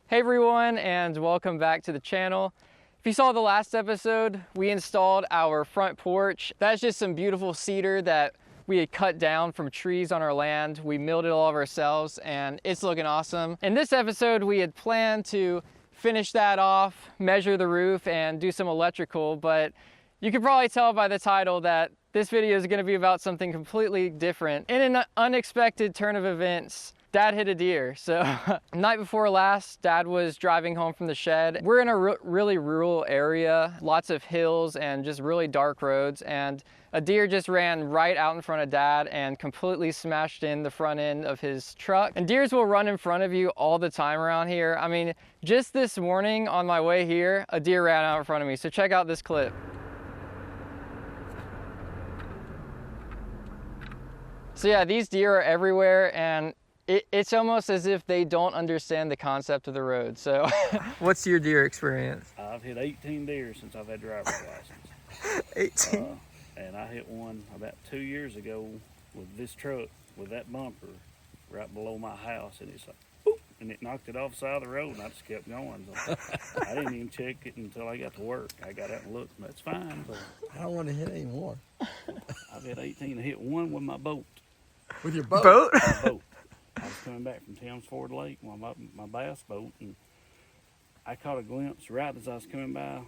Hey everyone, and welcome back to the channel. If you saw the last episode, we installed our front porch. That's just some beautiful cedar that we had cut down from trees on our land. We milled it all of ourselves and it's looking awesome. In this episode, we had planned to finish that off, measure the roof, and do some electrical, but you can probably tell by the title that this video is going to be about something completely different. In an unexpected turn of events, Dad hit a deer. So night before last, Dad was driving home from the shed. We're in a really rural area, lots of hills and just really dark roads, and a deer just ran right out in front of Dad and completely smashed in the front end of his truck. And deers will run in front of you all the time around here. I mean, just this morning on my way here, a deer ran out in front of me. So check out this clip. So yeah, these deer are everywhere, and it's almost as if they don't understand the concept of the road. So what's your deer experience? I've hit 18 deer since I've had driver's license. 18? And I hit one about 2 years ago with this truck, with that bumper right below my house, and it's like, boop, and it knocked it off the side of the road, and I just kept going. So I didn't even check it until I got to work. I got out and looked, and that's fine. But I don't want to hit any more. I've hit 18. I hit one with my boat. With your boat? Boat? My boat. I was coming back from Thames Ford Lake on my bass boat, and I caught a glimpse right as I was coming by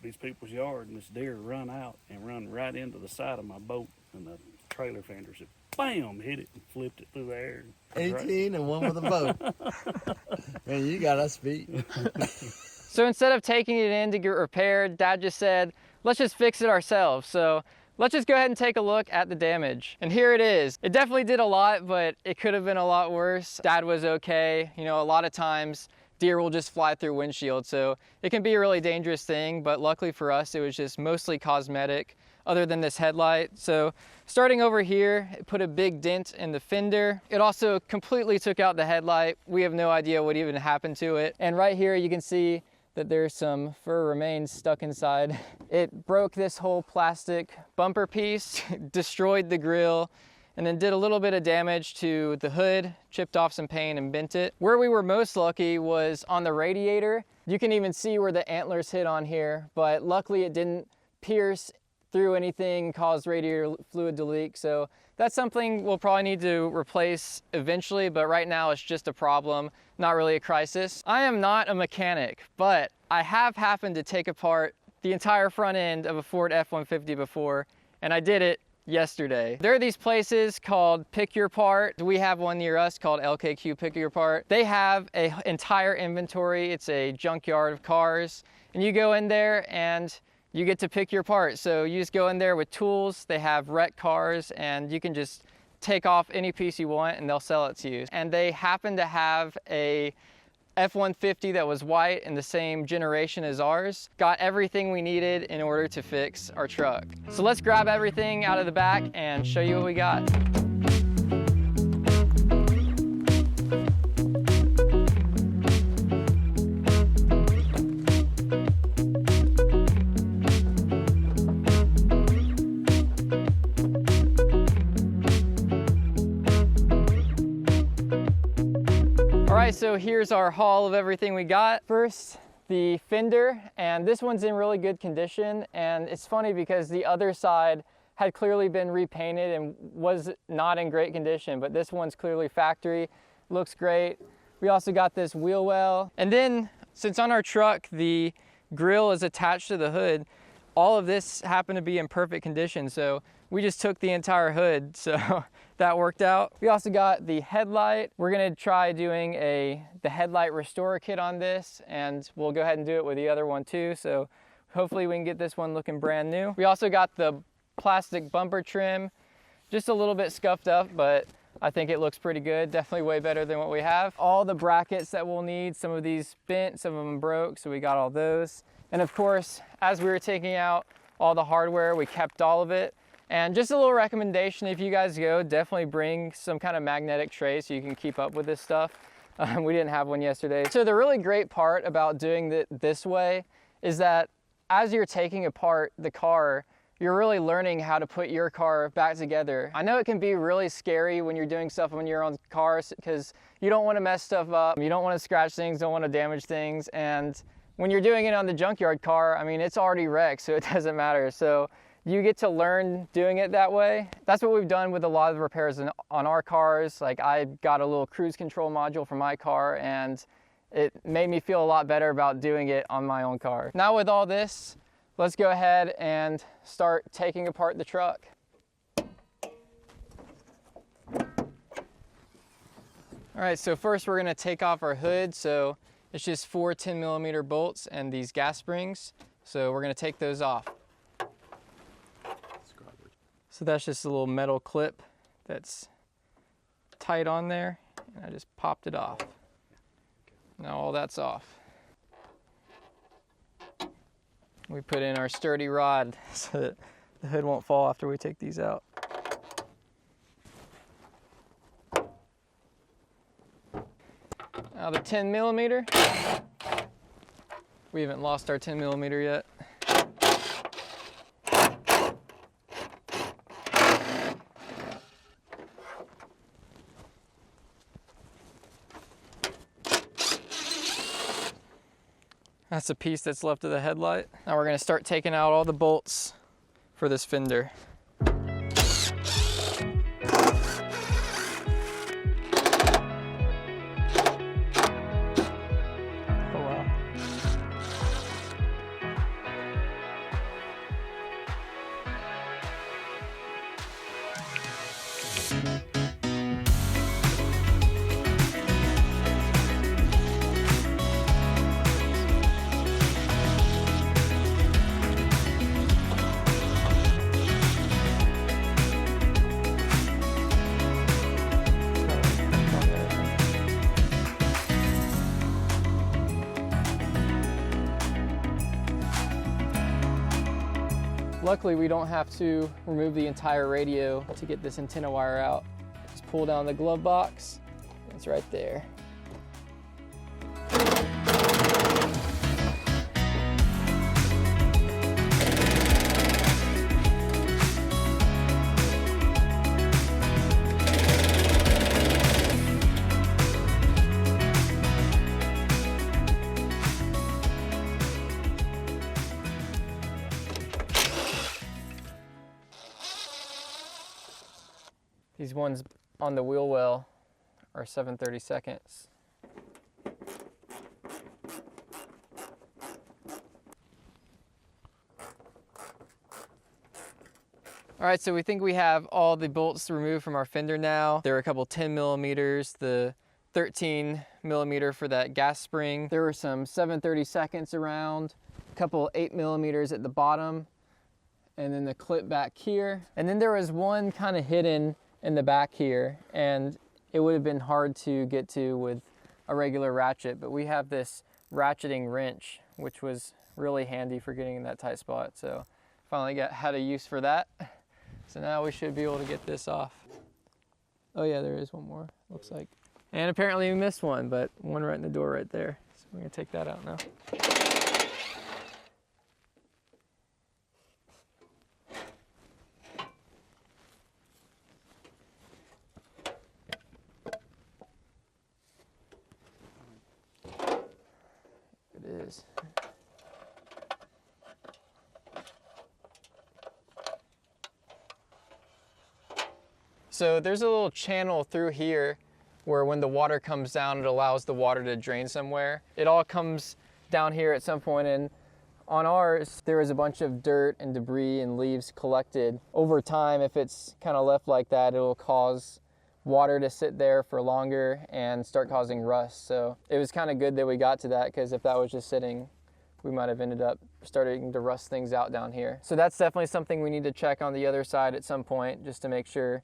these people's yard, and this deer run out and run right into the side of my boat, and the trailer fender said, bam, hit it and flipped it through the air. 18 and one with a boat. Man, you got us beat. So instead of taking it in to get repaired, Dad just said, let's just fix it ourselves. So let's just go ahead and take a look at the damage. And here it is. It definitely did a lot, but it could have been a lot worse. Dad was okay. You know, a lot of times deer will just fly through windshield, so it can be a really dangerous thing, but luckily for us, it was just mostly cosmetic other than this headlight. So starting over here, it put a big dent in the fender. It also completely took out the headlight. We have no idea what even happened to it. And right here, you can see that there's some fur remains stuck inside. It broke this whole plastic bumper piece, destroyed the grill, and then did a little bit of damage to the hood, chipped off some paint and bent it. Where we were most lucky was on the radiator. You can even see where the antlers hit on here, but luckily it didn't pierce through anything, cause radiator fluid to leak. So that's something we'll probably need to replace eventually, but right now it's just a problem, not really a crisis. I am not a mechanic, but I have happened to take apart the entire front end of a Ford F-150 before, and I did it yesterday. There are these places called Pick Your Part. We have one near us called LKQ Pick Your Part. They have an entire inventory. It's a junkyard of cars, and you go in there and you get to pick your part. So you just go in there with tools. They have wrecked cars, and you can just take off any piece you want and they'll sell it to you. And they happen to have a F-150 that was white in the same generation as ours. Got everything we needed in order to fix our truck. So let's grab everything out of the back and show you what we got. All right, so here's our haul of everything we got. First, the fender, and this one's in really good condition. And it's funny because the other side had clearly been repainted and was not in great condition, but this one's clearly factory, looks great. We also got this wheel well. And then, since on our truck, the grill is attached to the hood, all of this happened to be in perfect condition, so we just took the entire hood, so that worked out. We also got the headlight. We're gonna try doing the headlight restore kit on this, and we'll go ahead and do it with the other one too, so hopefully we can get this one looking brand new. We also got the plastic bumper trim, just a little bit scuffed up, but I think it looks pretty good, definitely way better than what we have. All the brackets that we'll need, some of these bent, some of them broke, so we got all those. And of course, as we were taking out all the hardware, we kept all of it. And just a little recommendation, if you guys go, definitely bring some kind of magnetic tray so you can keep up with this stuff. We didn't have one yesterday. So the really great part about doing it this way is that as you're taking apart the car, you're really learning how to put your car back together. I know it can be really scary when you're doing stuff on your own cars because you don't want to mess stuff up, you don't want to scratch things, don't want to damage things, and when you're doing it on the junkyard car, I mean, it's already wrecked, so it doesn't matter. So you get to learn doing it that way. That's what we've done with a lot of the repairs on our cars. Like, I got a little cruise control module for my car, and it made me feel a lot better about doing it on my own car. Now with all this, let's go ahead and start taking apart the truck. All right, so first we're gonna take off our hood. So it's just 4 10mm bolts and these gas springs. So we're gonna take those off. So that's just a little metal clip that's tight on there, and I just popped it off. Now all that's off. We put in our sturdy rod so that the hood won't fall after we take these out. Now the 10mm. We haven't lost our 10mm yet. That's a piece that's left of the headlight. Now we're gonna start taking out all the bolts for this fender. Oh wow. Luckily, we don't have to remove the entire radio to get this antenna wire out. Just pull down the glove box. It's right there. These ones on the wheel well are 7/32. All right, so we think we have all the bolts removed from our fender now. There are a couple 10mm, the 13mm for that gas spring. There were some 7/32 around, a couple 8mm at the bottom, and then the clip back here. And then there was one kind of hidden in the back here, and it would have been hard to get to with a regular ratchet, but we have this ratcheting wrench, which was really handy for getting in that tight spot. So finally had a use for that. So now we should be able to get this off. Oh yeah, there is one more, looks like. And apparently we missed one, but one right in the door right there. So we're gonna take that out now. Is. So there's a little channel through here where when the water comes down, it allows the water to drain somewhere. It all comes down here at some point, and on ours, there was a bunch of dirt and debris and leaves collected. Over time, if it's kind of left like that, it'll cause water to sit there for longer and start causing rust. So it was kind of good that we got to that, because if that was just sitting, we might have ended up starting to rust things out down here. So that's definitely something we need to check on the other side at some point, just to make sure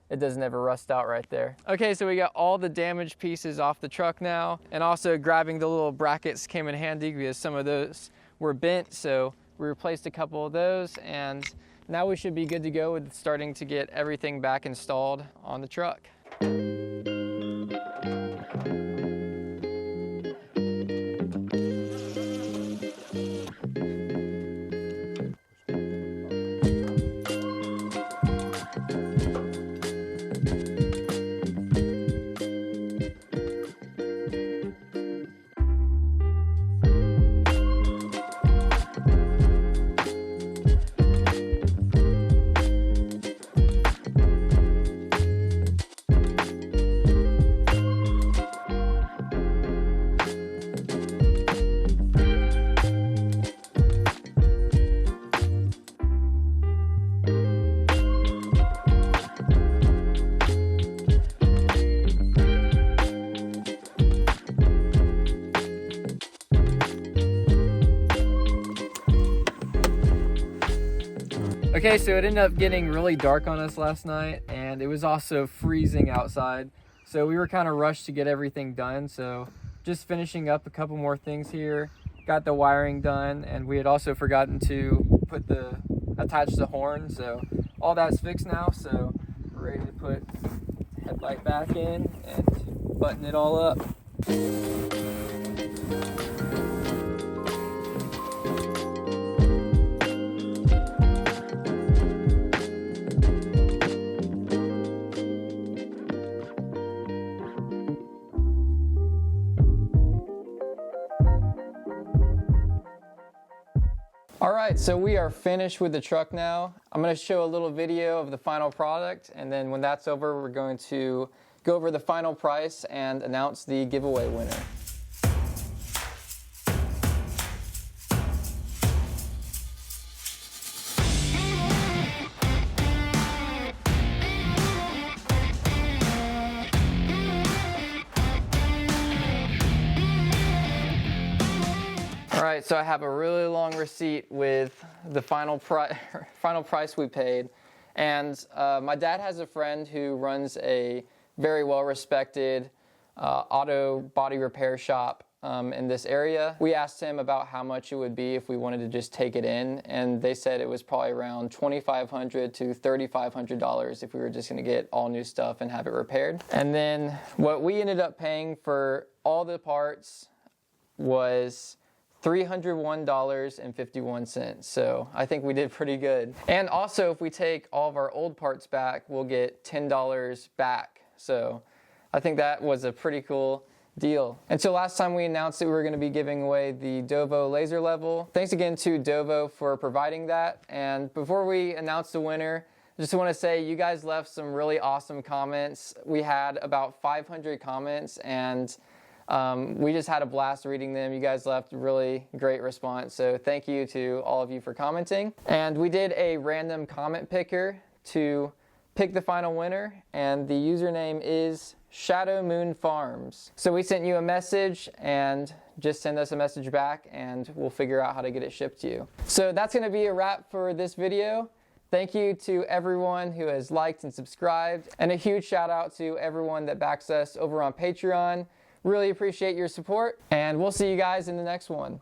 it doesn't ever rust out right there. Okay, so we got all the damaged pieces off the truck now, and also grabbing the little brackets came in handy because some of those were bent, so we replaced a couple of those, and now we should be good to go with starting to get everything back installed on the truck. Okay, so it ended up getting really dark on us last night, and it was also freezing outside. So we were kind of rushed to get everything done. So just finishing up a couple more things here, got the wiring done, and we had also forgotten to attach the horn. So all that's fixed now. So we're ready to put headlight back in and button it all up. All right, so we are finished with the truck now. I'm going to show a little video of the final product, and then when that's over, we're going to go over the final price and announce the giveaway winner. All right, so I have a really long receipt with the final price we paid. And my dad has a friend who runs a very well-respected auto body repair shop in this area. We asked him about how much it would be if we wanted to just take it in, and they said it was probably around $2,500 to $3,500 if we were just gonna get all new stuff and have it repaired. And then what we ended up paying for all the parts was $301.51. So I think we did pretty good. And also, if we take all of our old parts back, we'll get $10 back. So I think that was a pretty cool deal. And so last time we announced that we were going to be giving away the Dovo laser level. Thanks again to Dovo for providing that. And before we announce the winner, I just want to say you guys left some really awesome comments. We had about 500 comments, and we just had a blast reading them. You guys left a really great response, so thank you to all of you for commenting. And we did a random comment picker to pick the final winner, and the username is Shadow Moon Farms. So we sent you a message, and just send us a message back and we'll figure out how to get it shipped to you. So that's going to be a wrap for this video. Thank you to everyone who has liked and subscribed, and a huge shout out to everyone that backs us over on Patreon. Really appreciate your support, and we'll see you guys in the next one.